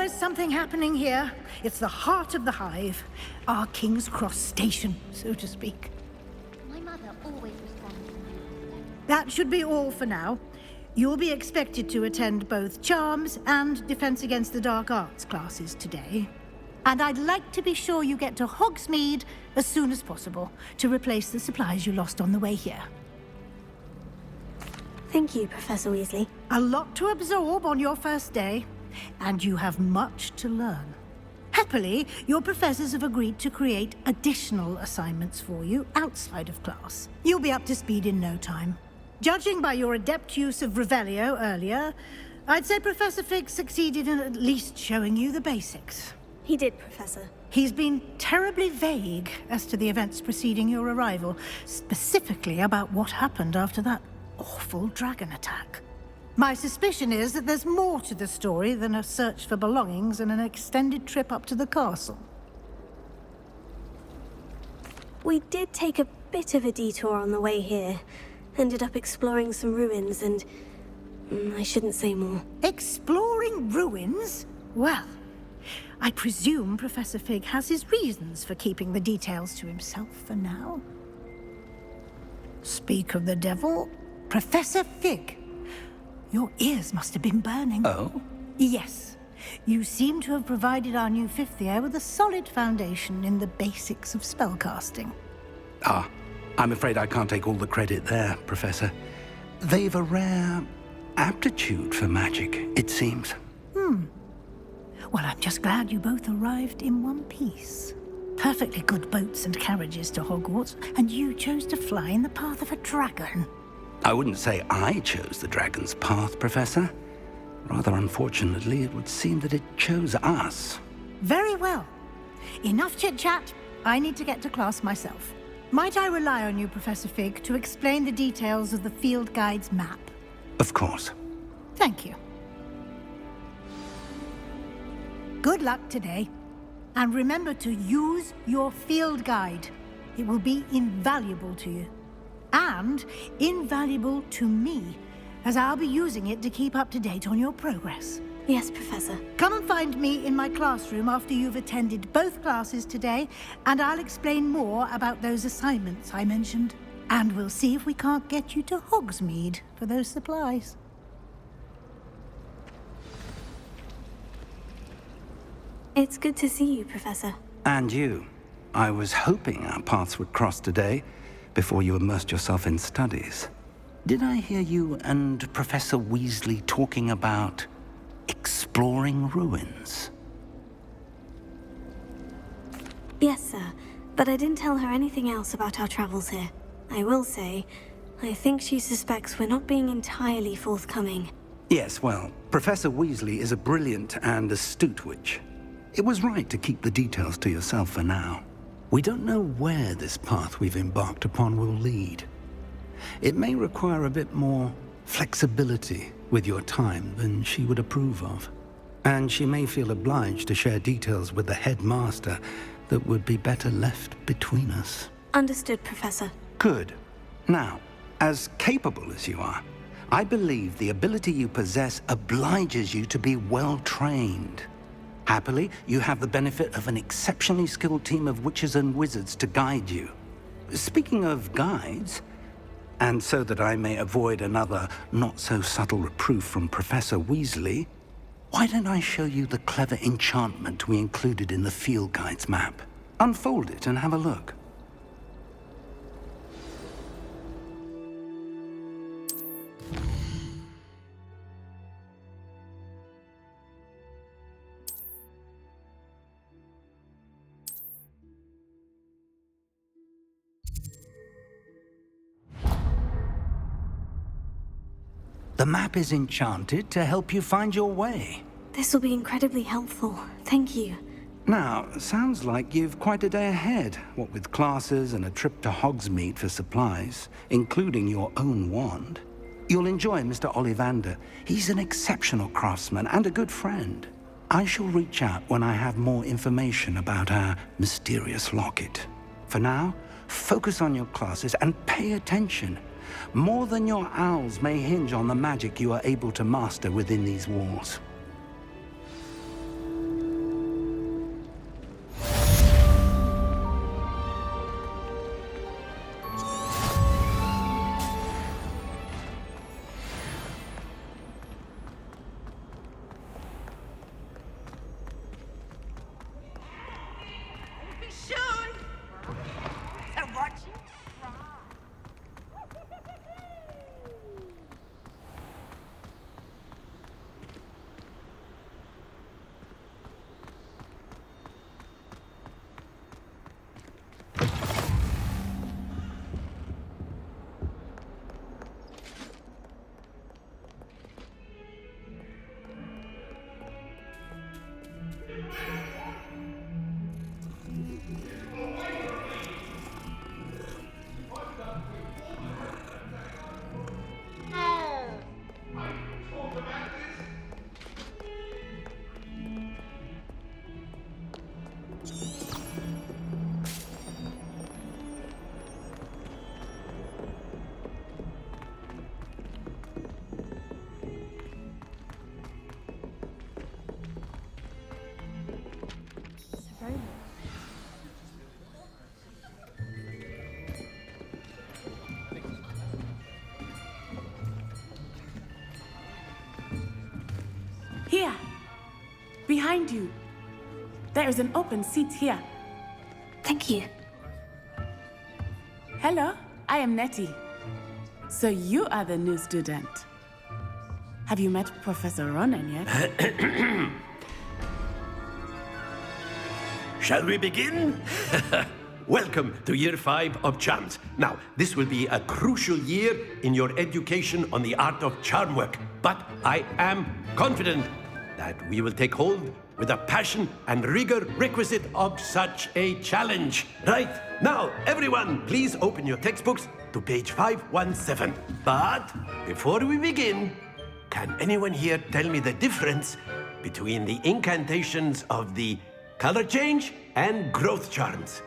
is something happening here. It's the heart of the hive. Our King's Cross station, so to speak. My mother always responds to me. That should be all for now. You'll be expected to attend both Charms and Defense Against the Dark Arts classes today. And I'd like to be sure you get to Hogsmeade as soon as possible to replace the supplies you lost on the way here. Thank you, Professor Weasley. A lot to absorb on your first day, and you have much to learn. Happily, your professors have agreed to create additional assignments for you outside of class. You'll be up to speed in no time. Judging by your adept use of Revelio earlier, I'd say Professor Fig succeeded in at least showing you the basics. He did, Professor. He's been terribly vague as to the events preceding your arrival, specifically about what happened after that awful dragon attack. My suspicion is that there's more to the story than a search for belongings and an extended trip up to the castle. We did take a bit of a detour on the way here. Ended up exploring some ruins and... I shouldn't say more. Exploring ruins? Well, I presume Professor Fig has his reasons for keeping the details to himself for now. Speak of the devil, Professor Fig. Your ears must have been burning. Oh? Yes. You seem to have provided our new fifth year with a solid foundation in the basics of spellcasting. Ah, I'm afraid I can't take all the credit there, Professor. They've a rare aptitude for magic, it seems. Well, I'm just glad you both arrived in one piece. Perfectly good boats and carriages to Hogwarts, and you chose to fly in the path of a dragon. I wouldn't say I chose the dragon's path, Professor. Rather unfortunately, it would seem that it chose us. Very well. Enough chit-chat. I need to get to class myself. Might I rely on you, Professor Fig, to explain the details of the field guide's map? Of course. Thank you. Good luck today. And remember to use your field guide. It will be invaluable to you. And invaluable to me, as I'll be using it to keep up to date on your progress. Yes, Professor. Come and find me in my classroom after you've attended both classes today, and I'll explain more about those assignments I mentioned. And we'll see if we can't get you to Hogsmeade for those supplies. It's good to see you, Professor. And you. I was hoping our paths would cross today, before you immersed yourself in studies. Did I hear you and Professor Weasley talking about exploring ruins? Yes, sir. But I didn't tell her anything else about our travels here. I will say, I think she suspects we're not being entirely forthcoming. Yes, well, Professor Weasley is a brilliant and astute witch. It was right to keep the details to yourself for now. We don't know where this path we've embarked upon will lead. It may require a bit more flexibility with your time than she would approve of. And she may feel obliged to share details with the headmaster that would be better left between us. Understood, Professor. Good. Now, as capable as you are, I believe the ability you possess obliges you to be well trained. Happily, you have the benefit of an exceptionally skilled team of witches and wizards to guide you. Speaking of guides, and so that I may avoid another not-so-subtle reproof from Professor Weasley, why don't I show you the clever enchantment we included in the field guide's map? Unfold it and have a look. The map is enchanted to help you find your way. This will be incredibly helpful. Thank you. Now, sounds like you've quite a day ahead, what with classes and a trip to Hogsmeade for supplies, including your own wand. You'll enjoy Mr. Ollivander. He's an exceptional craftsman and a good friend. I shall reach out when I have more information about our mysterious locket. For now, focus on your classes and pay attention. More than your owls may hinge on the magic you are able to master within these walls. Here. Behind you. There is an open seat here. Thank you. Hello, I am Nettie. So you are the new student. Have you met Professor Ronan yet? Shall we begin? Welcome to Year 5 of Charms. Now, this will be a crucial year in your education on the art of charm work. But I am confident that we will take hold with the passion and rigor requisite of such a challenge. Right, now, everyone, please open your textbooks to page 517. But before we begin, can anyone here tell me the difference between the incantations of the color change and growth charms?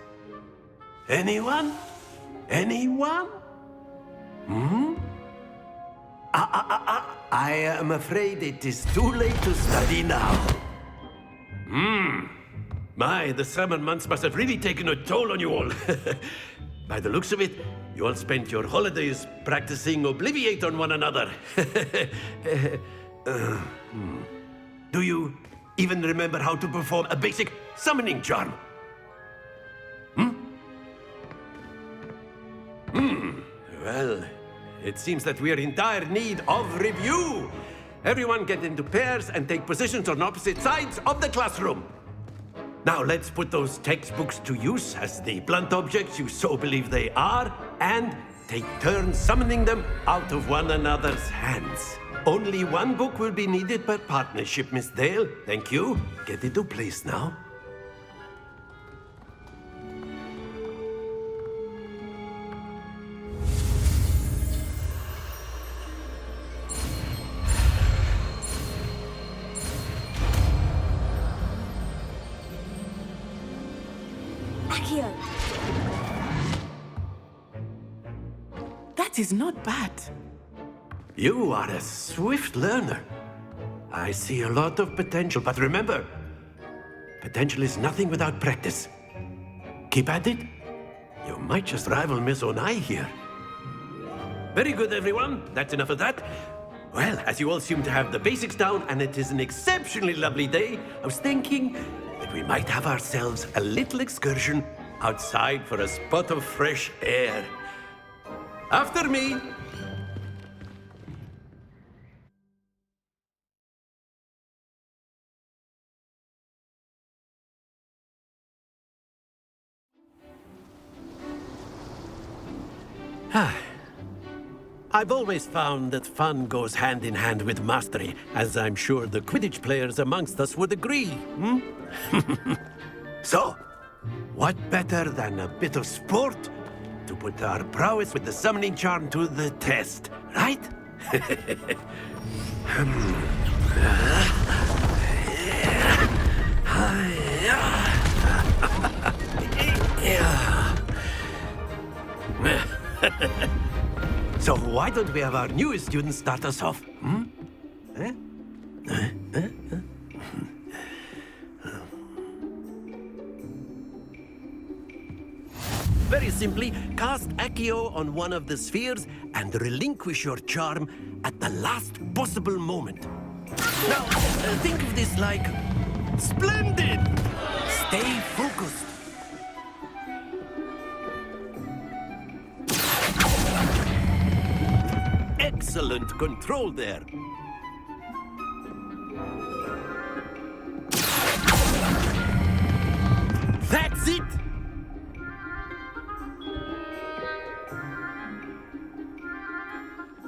Anyone? Anyone? I am afraid it is too late to study now. My, the summer months must have really taken a toll on you all. By the looks of it, you all spent your holidays practicing Obliviate on one another. Do you even remember how to perform a basic summoning charm? Well, it seems that we are in dire need of review. Everyone get into pairs and take positions on opposite sides of the classroom. Now let's put those textbooks to use as the blunt objects you so believe they are, and take turns summoning them out of one another's hands. Only one book will be needed per partnership, Miss Dale. Thank you. Get into place now. Accio! That is not bad. You are a swift learner. I see a lot of potential, but remember, potential is nothing without practice. Keep at it. You might just rival Miss Onai here. Very good, everyone. That's enough of that. Well, as you all seem to have the basics down, and it is an exceptionally lovely day, I was thinking that we might have ourselves a little excursion outside for a spot of fresh air. After me. I've always found that fun goes hand in hand with mastery, as I'm sure the Quidditch players amongst us would agree. So, what better than a bit of sport to put our prowess with the summoning charm to the test, right? So why don't we have our newest student start us off? Very simply, cast Accio on one of the spheres and relinquish your charm at the last possible moment. Now, think of this like splendid! Stay focused. Excellent control there. That's it!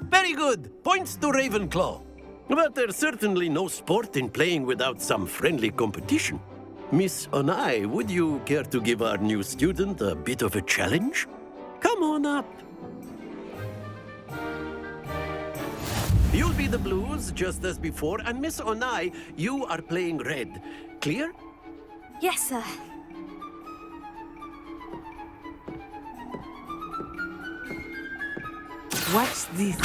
Very good. Points to Ravenclaw. But there's certainly no sport in playing without some friendly competition. Miss Onai, would you care to give our new student a bit of a challenge? Come on up. You'll be the blues, just as before, and Miss Onai, you are playing red. Clear? Yes, sir. Watch this.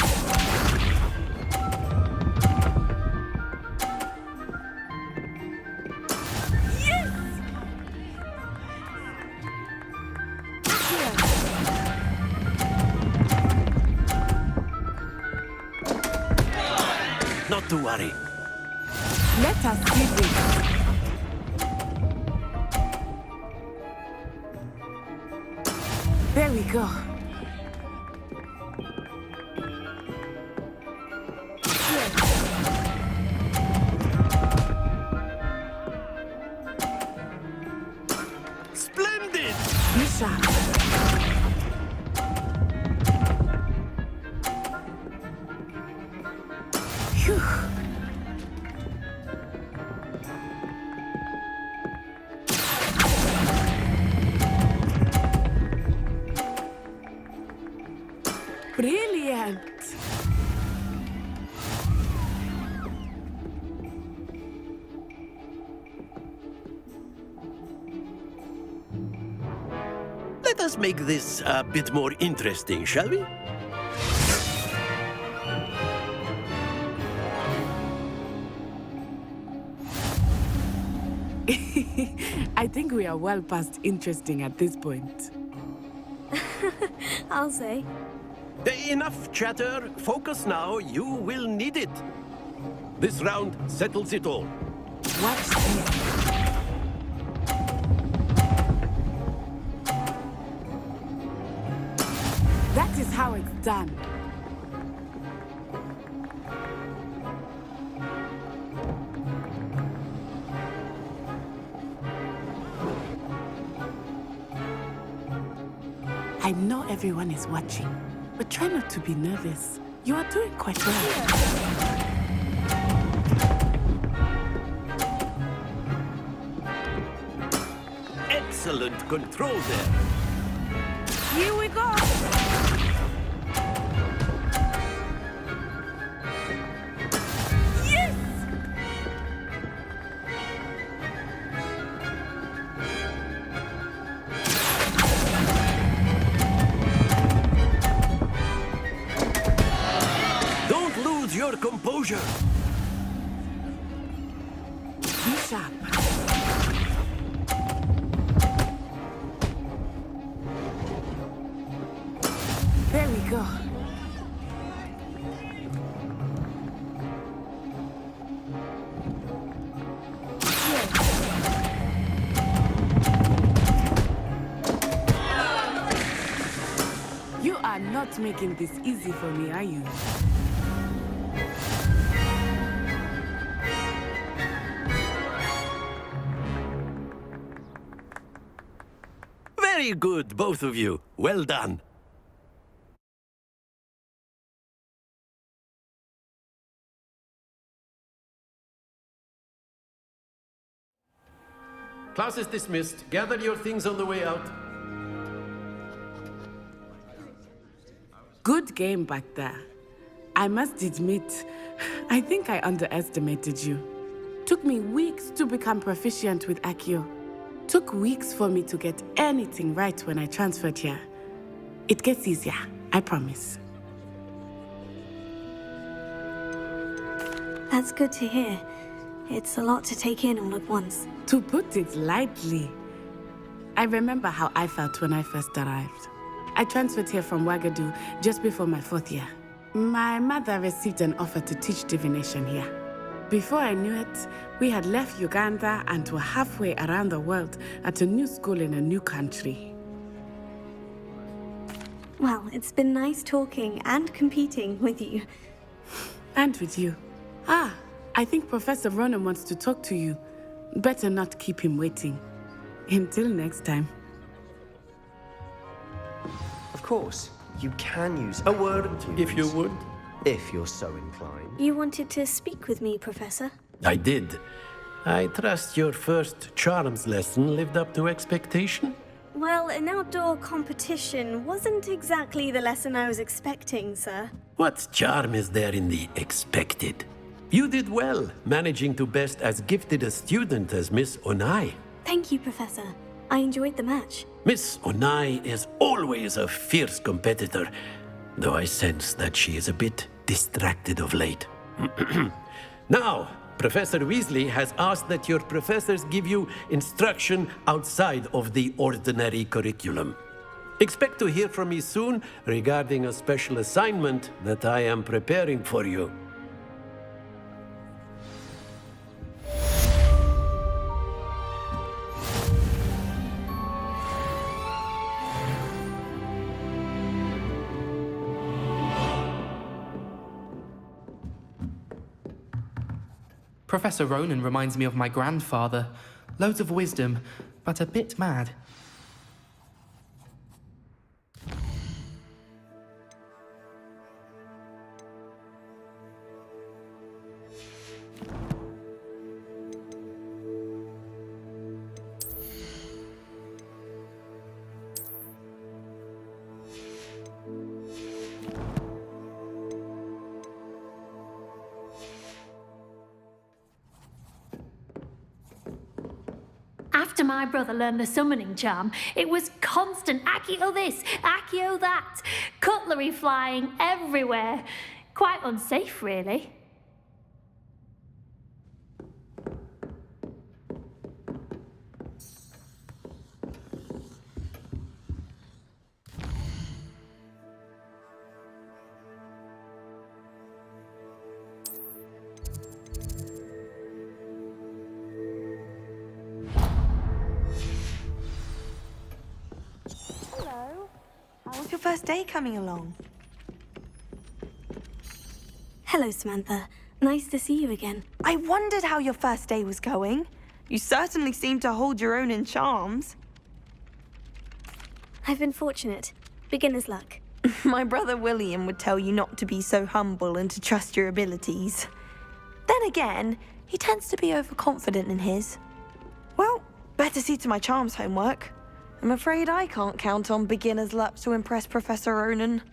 Not to worry. Let us see this. There we go. Splendid! Be sharp. Phew. Brilliant! Let us make this a bit more interesting, shall we? I think we are well past interesting at this point. I'll say. Enough chatter. Focus now. You will need it. This round settles it all. Watch this. That is how it's done. I know everyone is watching, but try not to be nervous. You are doing quite well. Excellent control there. Here we go! Yes! Don't lose your composure. Be sharp. There we go. You are not making this easy for me, are you? Very good, both of you. Well done. Class is dismissed. Gather your things on the way out. Good game back there. I must admit, I think I underestimated you. Took me weeks to become proficient with Accio. Took weeks for me to get anything right when I transferred here. It gets easier, I promise. That's good to hear. It's a lot to take in all at once. To put it lightly, I remember how I felt when I first arrived. I transferred here from Ouagadougou just before my 4th year. My mother received an offer to teach divination here. Before I knew it, we had left Uganda and were halfway around the world at a new school in a new country. Well, it's been nice talking and competing with you. And with you. Ah, I think Professor Ronan wants to talk to you. Better not keep him waiting. Until next time. Of course, you can use a word If you would. if you're so inclined. You wanted to speak with me, Professor? I did. I trust your first charms lesson lived up to expectation? Well, an outdoor competition wasn't exactly the lesson I was expecting, sir. What charm is there in the expected? You did well, managing to best as gifted a student as Miss Onai. Thank you, Professor. I enjoyed the match. Miss Onai is always a fierce competitor, though I sense that she is a bit distracted of late. Now, Professor Weasley has asked that your professors give you instruction outside of the ordinary curriculum. Expect to hear from me soon regarding a special assignment that I am preparing for you. Professor Ronan reminds me of my grandfather. Loads of wisdom, but a bit mad. After my brother learned the summoning charm, it was constant Accio this, Accio that, cutlery flying everywhere. Quite unsafe, really. How's your first day coming along? Hello, Samantha. Nice to see you again. I wondered how your first day was going. You certainly seem to hold your own in charms. I've been fortunate. Beginner's luck. My brother William would tell you not to be so humble and to trust your abilities. Then again, he tends to be overconfident in his. Well, better see to my charms homework. I'm afraid I can't count on beginner's luck to impress Professor Ronan.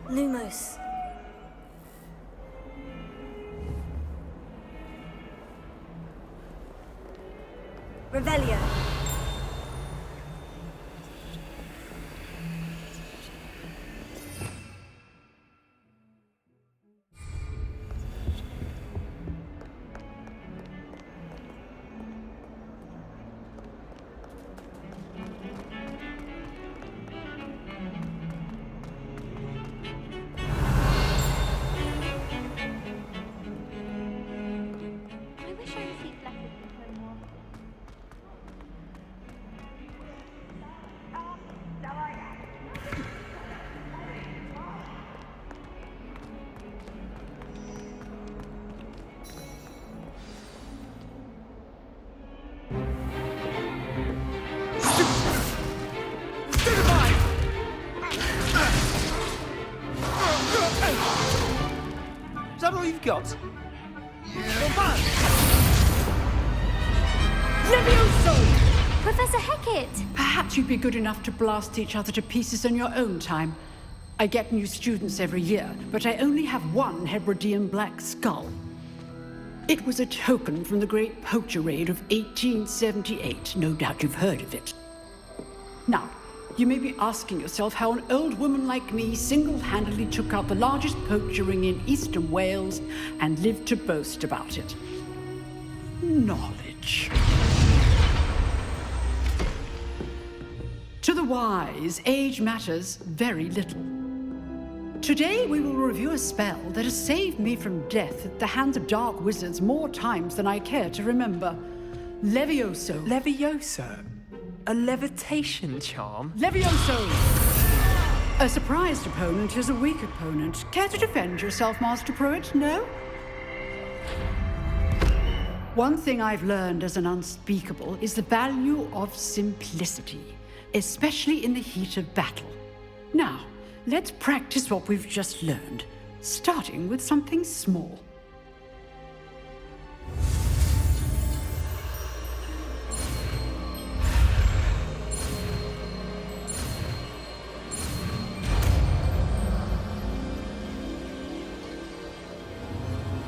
Lumos. Revelio. Is that all you've got? Professor Hecat! Perhaps you'd be good enough to blast each other to pieces in your own time. I get new students every year, but I only have one Hebridean black skull. It was a token from the Great Poacher Raid of 1878. No doubt you've heard of it. Now, you may be asking yourself how an old woman like me single-handedly took out the largest poacher ring in eastern Wales and lived to boast about it. Knowledge. To the wise, age matters very little. Today we will review a spell that has saved me from death at the hands of dark wizards more times than I care to remember. Levioso. Levioso? A levitation charm? Levioso! A surprised opponent is a weak opponent. Care to defend yourself, Master Pruitt? No? One thing I've learned as an unspeakable is the value of simplicity, especially in the heat of battle. Now, let's practice what we've just learned, starting with something small.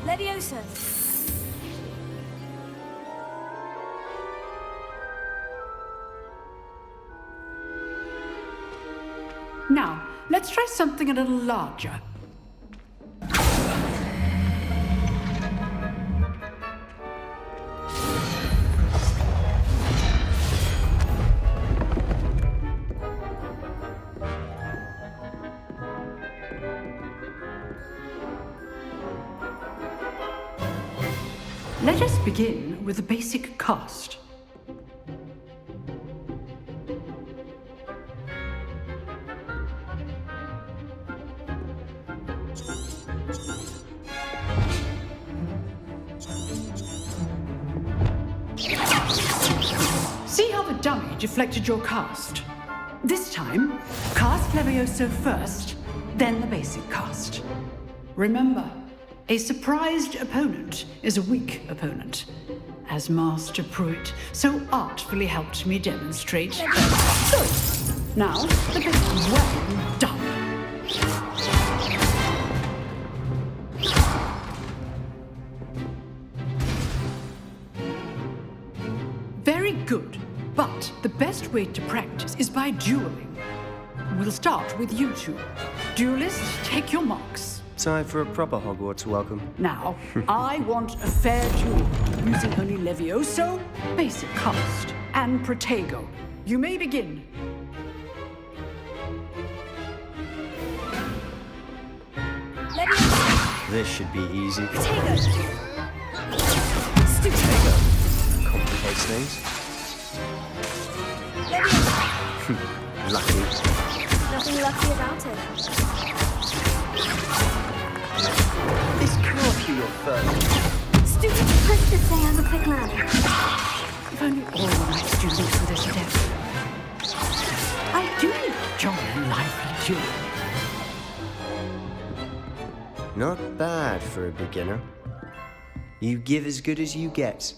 Leviosa. Now, let's try something a little larger. Let us begin with the basic cast. See how the dummy deflected your cast? This time, cast Levioso first, then the basic cast. Remember, a surprised opponent is a weak opponent, as Master Pruitt so artfully helped me demonstrate. Good. Now, the bit well done. Very good, but the best way to practice is by dueling. We'll start with you two. Duelists, take your marks. Time for a proper Hogwarts welcome. Now, I want a fair duel, using only Levioso, basic cast, and Protego. You may begin. Leviosa. This should be easy. Protego. Stupid. Protego. Complicates things. Leviosa. Lucky. Nothing lucky about it. This can't be your first. Stupid. Let's just say I'm a quick learner. If only all my students were this adept. I do enjoy a lively duel. Not bad for a beginner. You give as good as you get.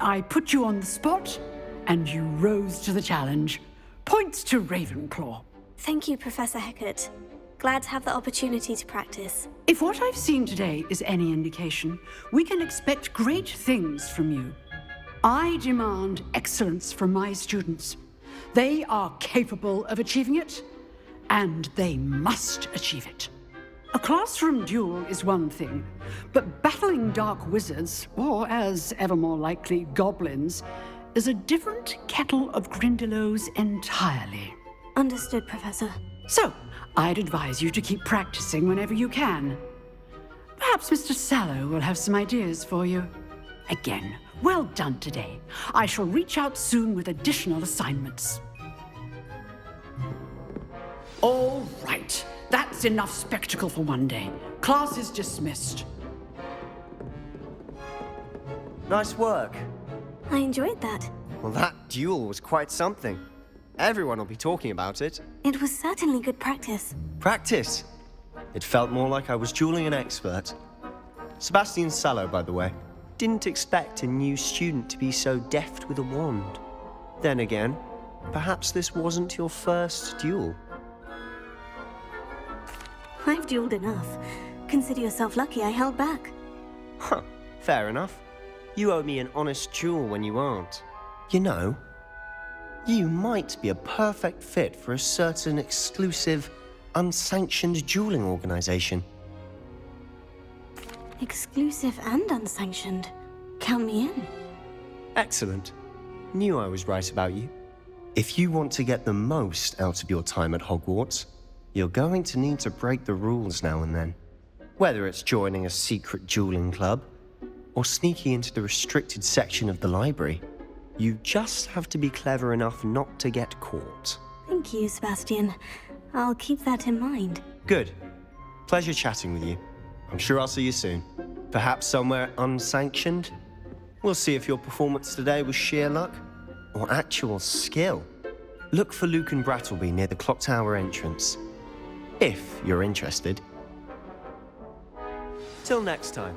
I put you on the spot, and you rose to the challenge. Points to Ravenclaw. Thank you, Professor Hecat. Glad to have the opportunity to practice. If what I've seen today is any indication, we can expect great things from you. I demand excellence from my students. They are capable of achieving it, and they must achieve it. A classroom duel is one thing, but battling dark wizards, or as ever more likely, goblins, is a different kettle of Grindylows entirely. Understood, Professor. So, I'd advise you to keep practicing whenever you can. Perhaps Mr. Sallow will have some ideas for you. Again, well done today. I shall reach out soon with additional assignments. All right. That's enough spectacle for one day. Class is dismissed. Nice work. I enjoyed that. Well, that duel was quite something. Everyone will be talking about it. It was certainly good practice. Practice. It felt more like I was dueling an expert. Sebastian Sallow, by the way. Didn't expect a new student to be so deft with a wand. Then again, perhaps this wasn't your first duel. I've dueled enough. Consider yourself lucky I held back. Huh, fair enough. You owe me an honest duel when you aren't. You know, you might be a perfect fit for a certain exclusive, unsanctioned dueling organization. Exclusive and unsanctioned. Count me in. Excellent. Knew I was right about you. If you want to get the most out of your time at Hogwarts, you're going to need to break the rules now and then. Whether it's joining a secret dueling club, or sneaking into the restricted section of the library. You just have to be clever enough not to get caught. Thank you, Sebastian. I'll keep that in mind. Good. Pleasure chatting with you. I'm sure I'll see you soon. Perhaps somewhere unsanctioned? We'll see if your performance today was sheer luck or actual skill. Look for Luke and Brattleby near the clock tower entrance, if you're interested. Till next time.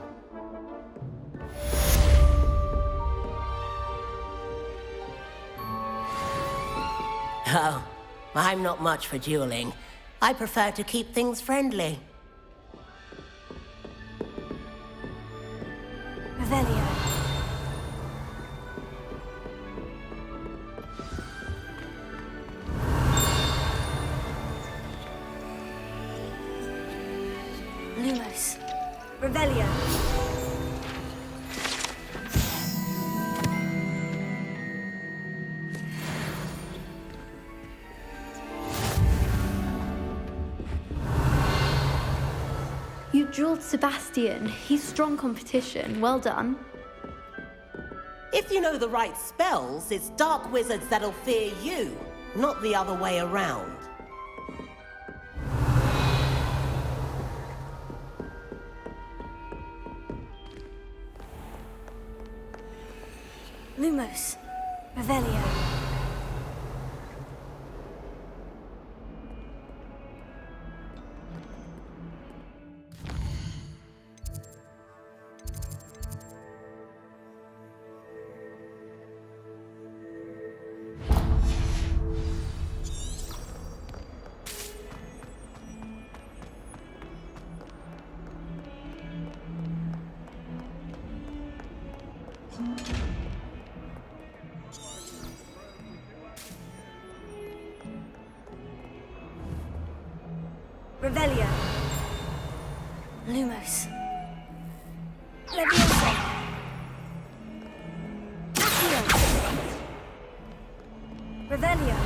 Oh, I'm not much for dueling. I prefer to keep things friendly. Revelio. Lumos. Revelio. You drilled Sebastian. He's strong competition. Well done. If you know the right spells, it's dark wizards that'll fear you, not the other way around. Lumos. Revelio. Revelio. Lumos. Leviosa. Accio. Revelio.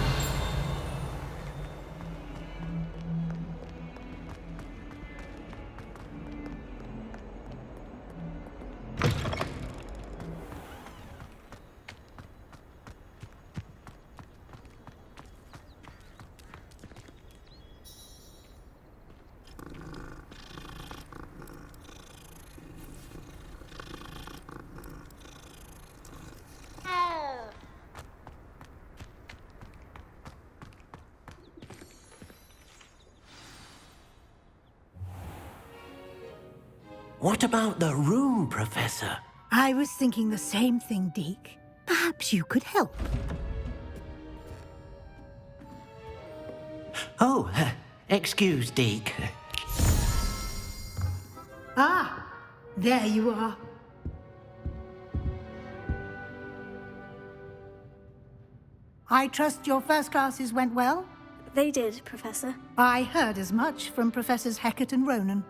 What about the room, Professor? I was thinking the same thing, Deke. Perhaps you could help. Oh, excuse, Deke. Ah, there you are. I trust your first classes went well? They did, Professor. I heard as much from Professors Hecat and Ronan.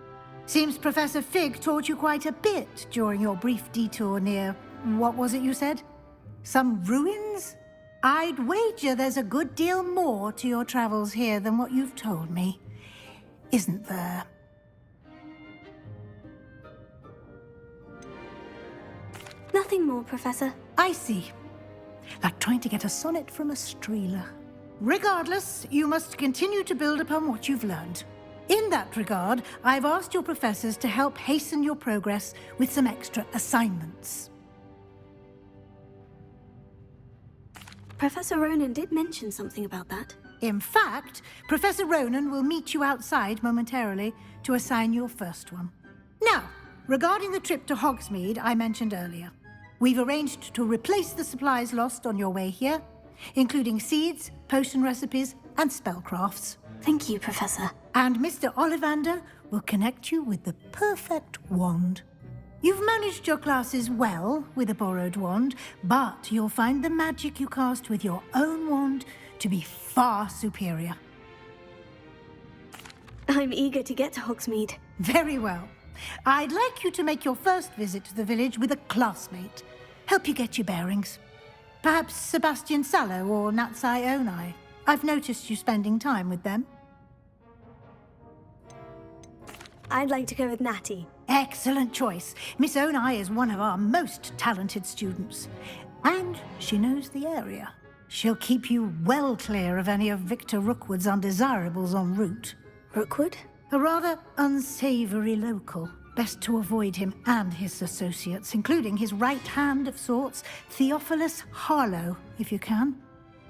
Seems Professor Fig taught you quite a bit during your brief detour near... what was it you said? Some ruins? I'd wager there's a good deal more to your travels here than what you've told me. Isn't there? Nothing more, Professor. I see. Like trying to get a sonnet from a streeler. Regardless, you must continue to build upon what you've learned. In that regard, I've asked your professors to help hasten your progress with some extra assignments. Professor Ronan did mention something about that. In fact, Professor Ronan will meet you outside momentarily to assign your first one. Now, regarding the trip to Hogsmeade I mentioned earlier, we've arranged to replace the supplies lost on your way here, including seeds, potion recipes, and spellcrafts. Thank you, Professor. And Mr. Ollivander will connect you with the perfect wand. You've managed your classes well with a borrowed wand, but you'll find the magic you cast with your own wand to be far superior. I'm eager to get to Hogsmeade. Very well. I'd like you to make your first visit to the village with a classmate. Help you get your bearings. Perhaps Sebastian Sallow or Natsai Onai. I've noticed you spending time with them. I'd like to go with Natty. Excellent choice. Miss Onai is one of our most talented students. And she knows the area. She'll keep you well clear of any of Victor Rookwood's undesirables en route. Rookwood? A rather unsavory local. Best to avoid him and his associates, including his right hand of sorts, Theophilus Harlow, if you can.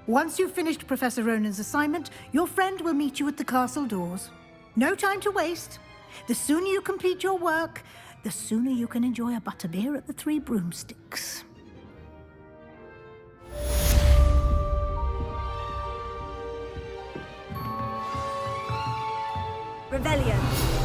Once you've finished Professor Ronan's assignment, your friend will meet you at the castle doors. No time to waste. The sooner you complete your work, the sooner you can enjoy a butterbeer at the Three Broomsticks. Revelio.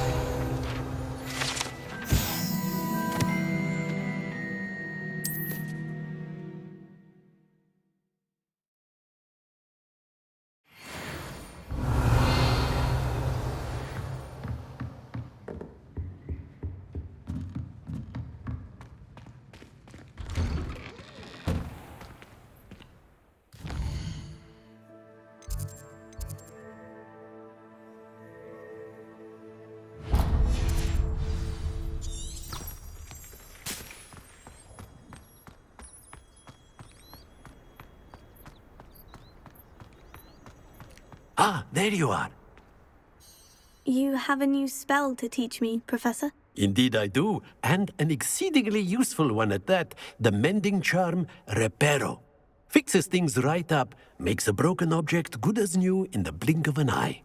Ah, there you are. You have a new spell to teach me, Professor? Indeed I do, and an exceedingly useful one at that. The mending charm, Reparo. Fixes things right up, makes a broken object good as new in the blink of an eye.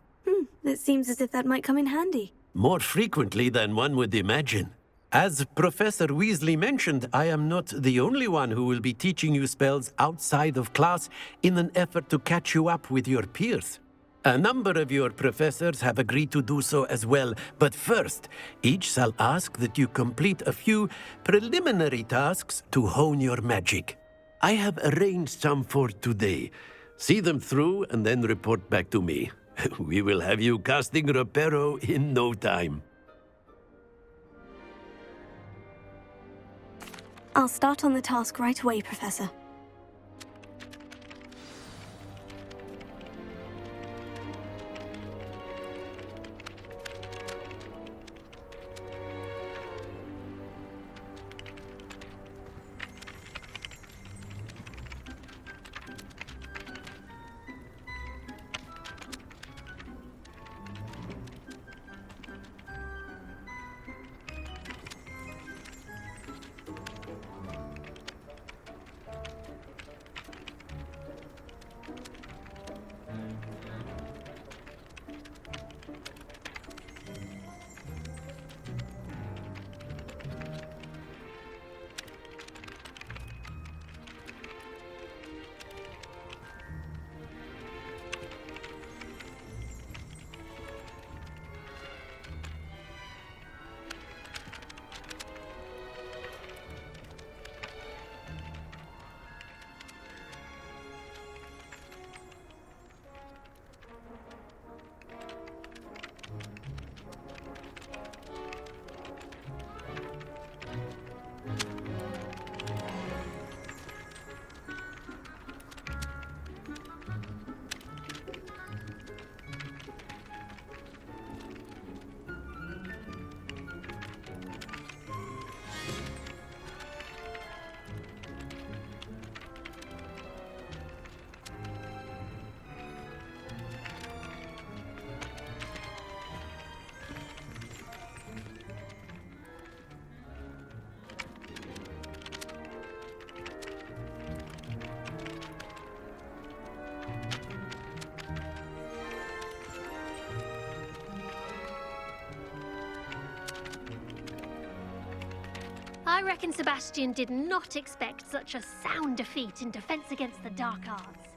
It seems as if that might come in handy. More frequently than one would imagine. As Professor Weasley mentioned, I am not the only one who will be teaching you spells outside of class in an effort to catch you up with your peers. A number of your professors have agreed to do so as well, but first, each shall ask that you complete a few preliminary tasks to hone your magic. I have arranged some for today. See them through and then report back to me. We will have you casting Reparo in no time. I'll start on the task right away, Professor. I reckon Sebastian did not expect such a sound defeat in defense against the dark arts.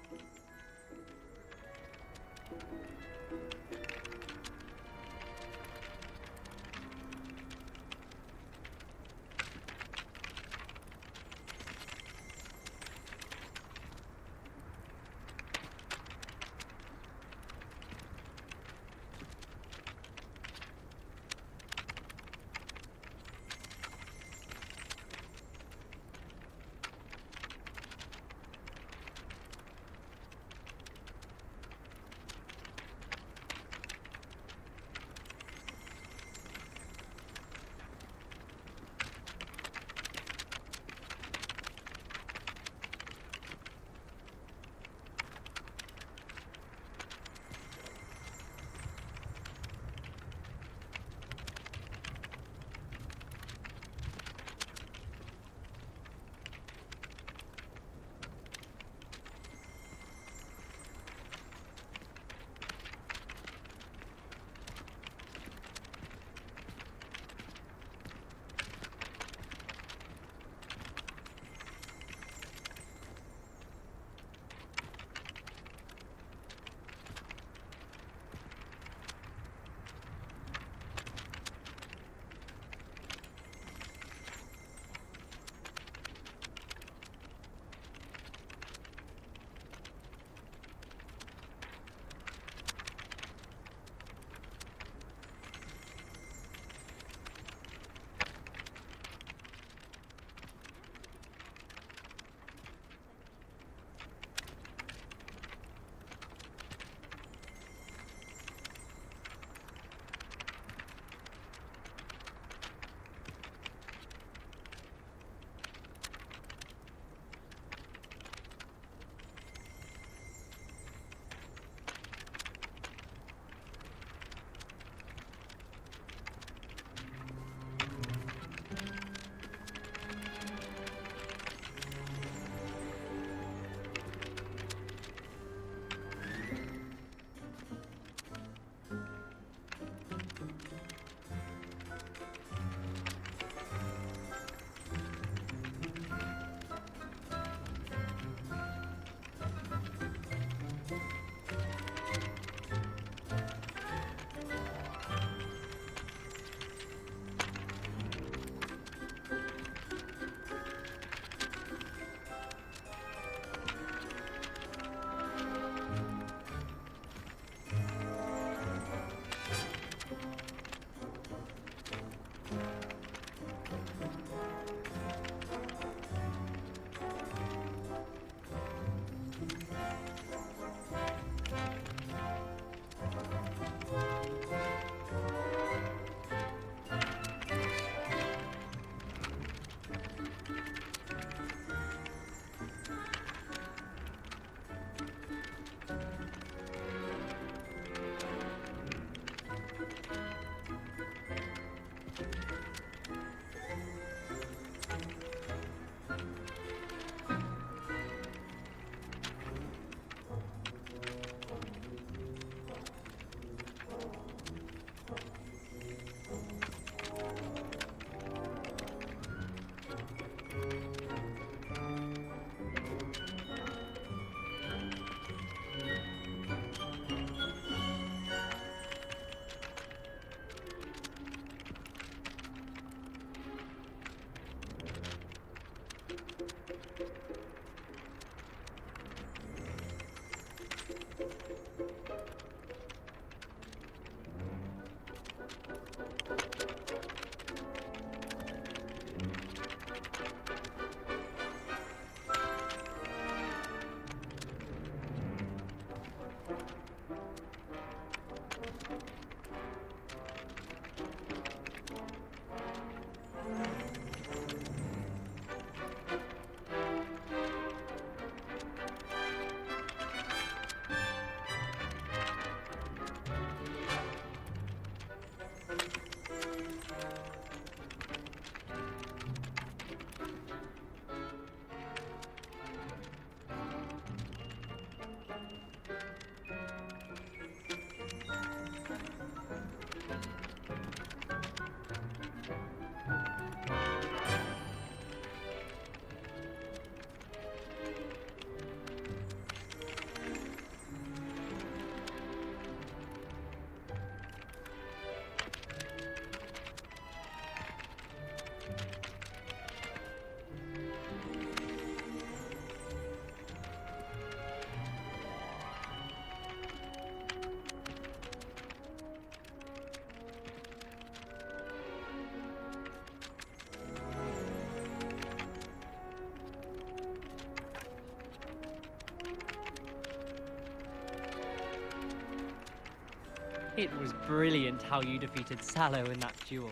It was brilliant how you defeated Sallow in that duel.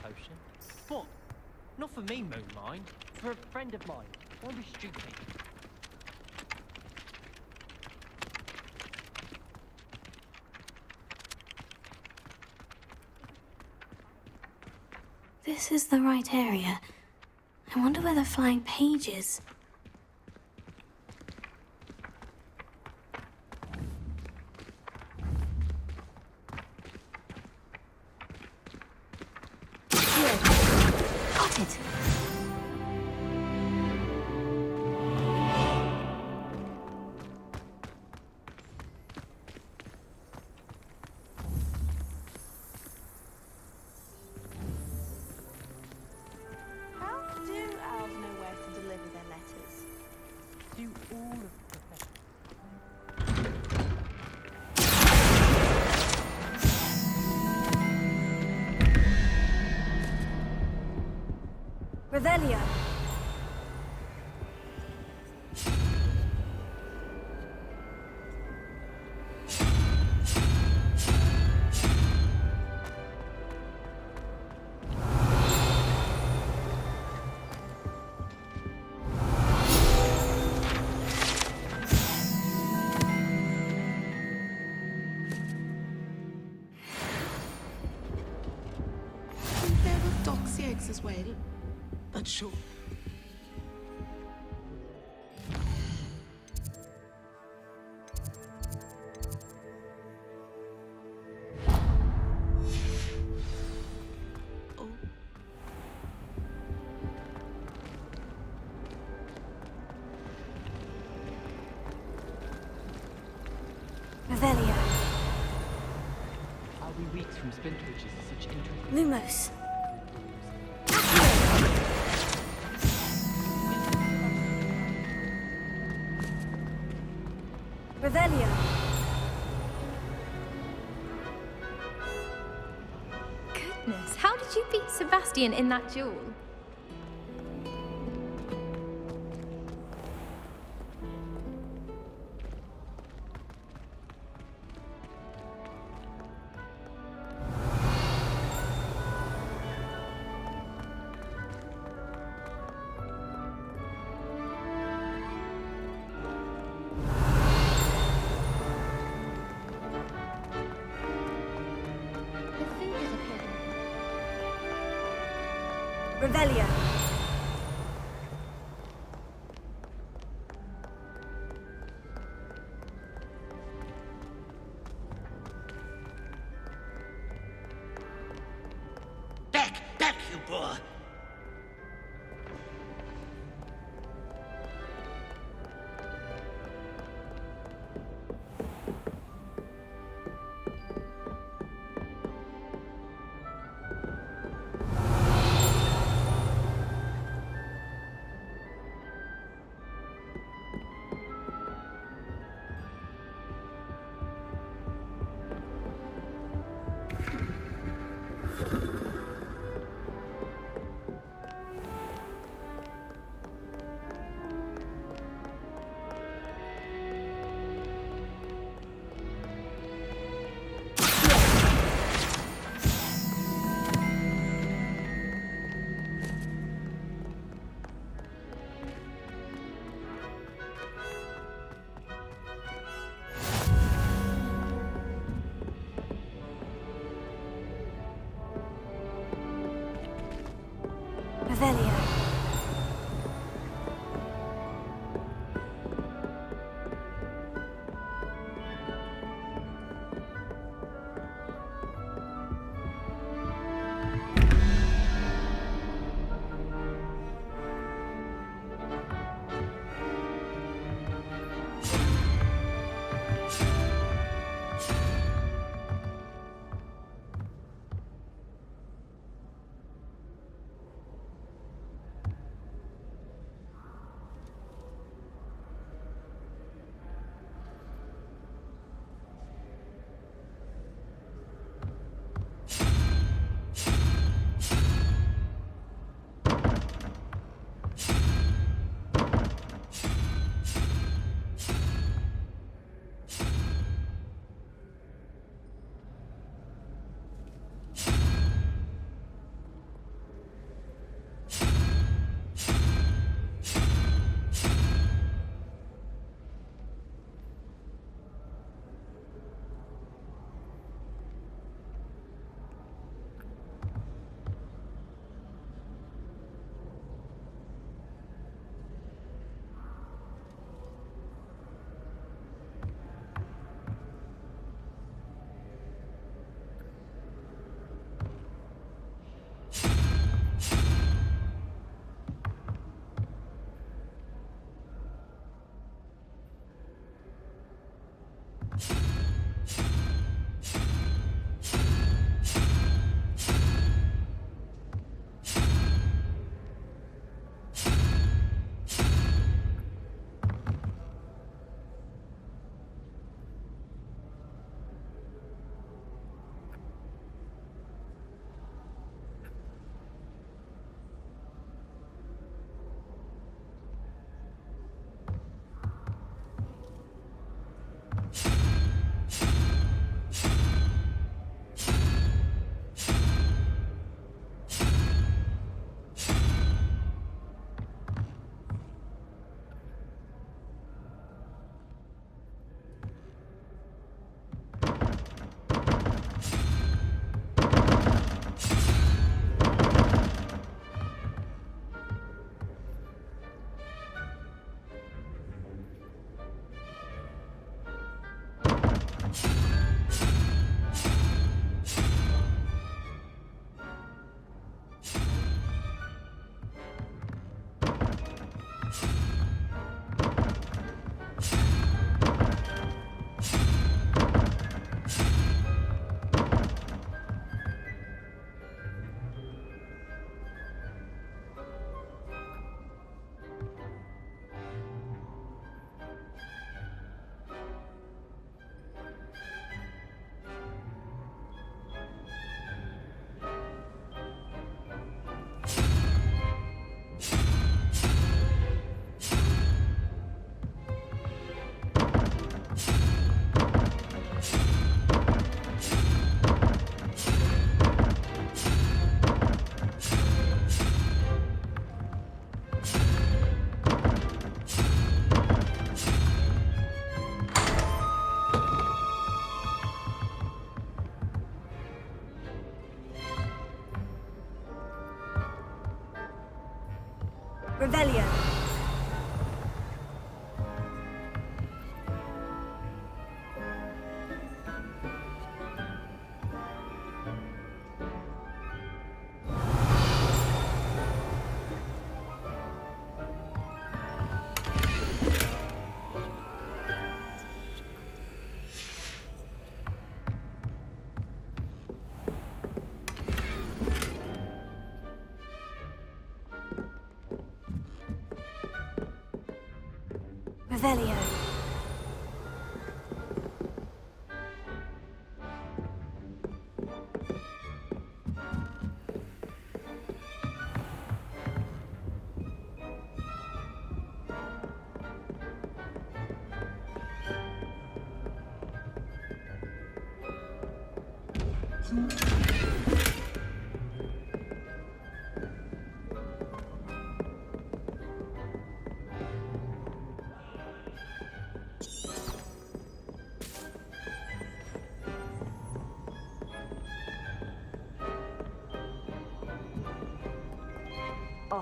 Potion. What? Not for me, Moon Mine. For a friend of mine. Don't be stupid. This is the right area. I wonder where the flying page is. Revelio. There were doxy eggs as well. But sure. Revelio. How we weeks from Spintwitches is such interesting. Lumos. Revelio. Goodness, how did you beat Sebastian in that duel? Revelio. Revelio. Revelio. Revelio.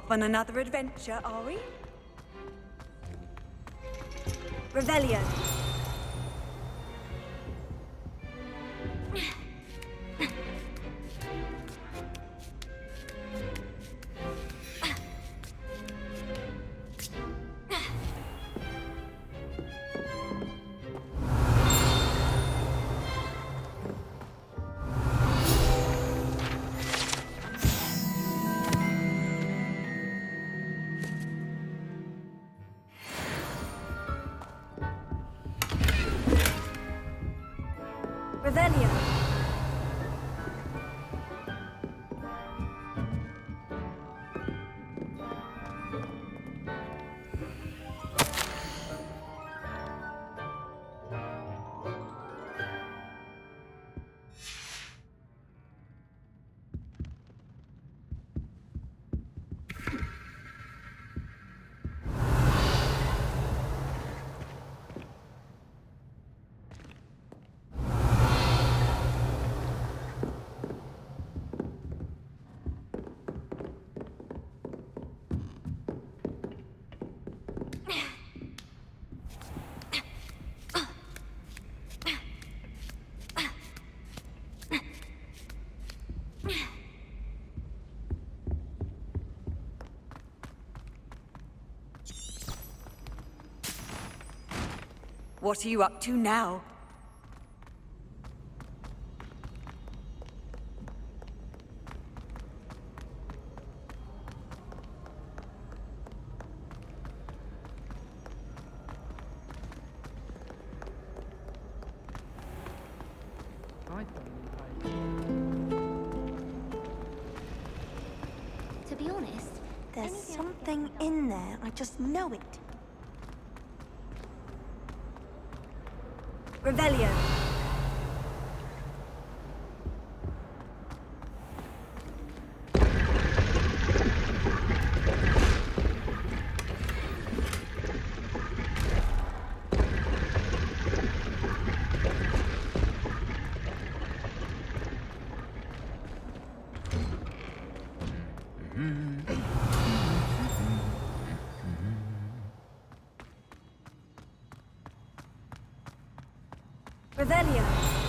Off on another adventure, are we? Revelio. Revelio. What are you up to now? To be honest, there's something in there. I just know it. Revelio. Revelio.